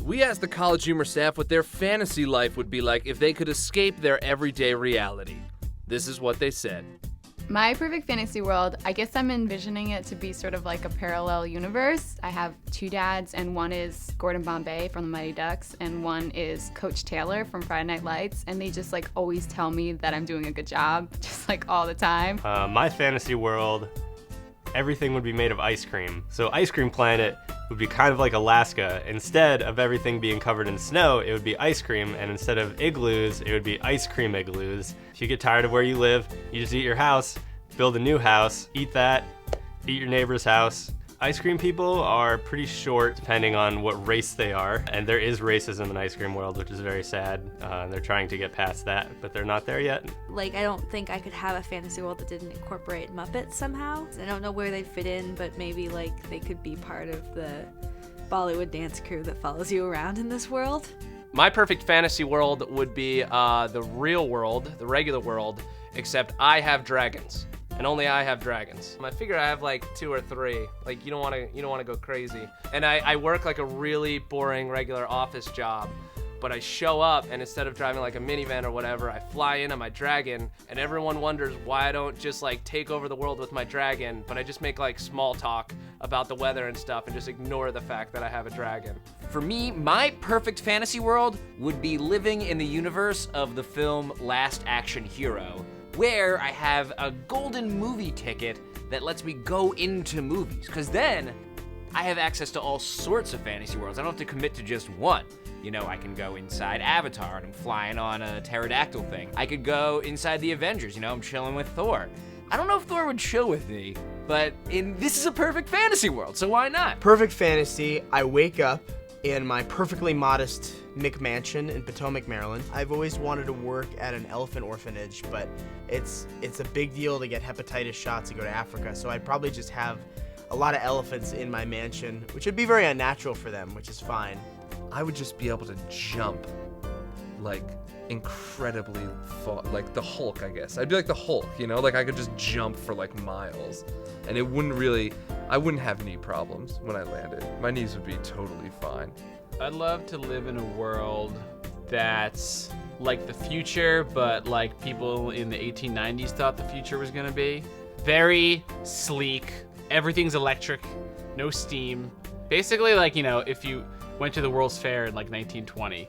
We asked the College Humor staff what their fantasy life would be like if they could escape their everyday reality. This is what they said. My perfect fantasy world, I guess I'm envisioning it to be sort of like a parallel universe. I have two dads, and one is Gordon Bombay from the Mighty Ducks, and one is Coach Taylor from Friday Night Lights, and they just like always tell me that I'm doing a good job, just like all the time. My fantasy world, everything would be made of ice cream. So Ice Cream Planet would be kind of like Alaska. Instead of everything being covered in snow, it would be ice cream, and instead of igloos, it would be ice cream igloos. If you get tired of where you live, you just eat your house, build a new house, eat that, eat your neighbor's house. Ice cream people are pretty short depending on what race they are, and there is racism in ice cream world, which is very sad. They're trying to get past that, but they're not there yet. Like, I don't think I could have a fantasy world that didn't incorporate Muppets somehow. I don't know where they'd fit in, but maybe like they could be part of the Bollywood dance crew that follows you around in this world. My perfect fantasy world would be the real world, the regular world, except I have dragons. And only I have dragons. I figure I have like 2 or 3. Like, you don't want to go crazy. And I work like a really boring regular office job, but I show up, and instead of driving like a minivan or whatever, I fly in on my dragon, and everyone wonders why I don't just like take over the world with my dragon, but I just make like small talk about the weather and stuff and just ignore the fact that I have a dragon. For me, my perfect fantasy world would be living in the universe of the film Last Action Hero, where I have a golden movie ticket that lets me go into movies. Because then I have access to all sorts of fantasy worlds. I don't have to commit to just one. You know, I can go inside Avatar and I'm flying on a pterodactyl thing. I could go inside the Avengers, I'm chilling with Thor. I don't know if Thor would chill with me, but this is a perfect fantasy world, so why not? Perfect fantasy, I wake up in my perfectly modest McMansion in Potomac, Maryland. I've always wanted to work at an elephant orphanage, but it's a big deal to get hepatitis shots and go to Africa, so I'd probably just have a lot of elephants in my mansion, which would be very unnatural for them, which is fine. I would just be able to jump like incredibly far, like the Hulk, I guess. I'd be like the Hulk, like I could just jump for like miles, and I wouldn't have knee problems when I landed. My knees would be totally fine. I'd love to live in a world that's like the future, but like people in the 1890s thought the future was gonna be. Very sleek, everything's electric, no steam. Basically, like, if you went to the World's Fair in like 1920,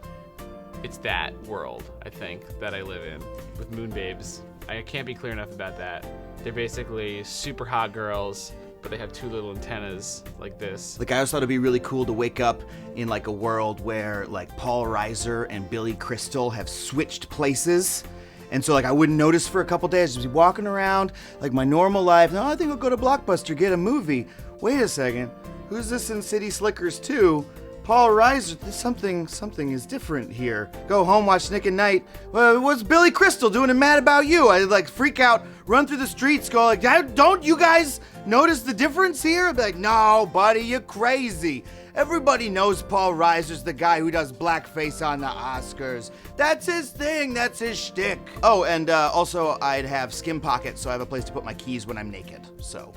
it's that world, I think, that I live in, with moon babes. I can't be clear enough about that. They're basically super hot girls, but they have 2 little antennas like this. Like, I always thought it'd be really cool to wake up in like a world where like Paul Reiser and Billy Crystal have switched places. And so like I wouldn't notice for a couple days, just be walking around like my normal life. No, I think I'll go to Blockbuster, get a movie. Wait a second, who's this in City Slickers 2? Paul Reiser, something is different here. Go home, watch Nick at Night. Well, what's Billy Crystal doing and Mad About You? I like freak out, run through the streets, go like, don't you guys notice the difference here? I'd be like, no, buddy, you're crazy. Everybody knows Paul Reiser's the guy who does blackface on the Oscars. That's his thing, that's his shtick. Oh, and also I'd have skim pockets, so I have a place to put my keys when I'm naked, so.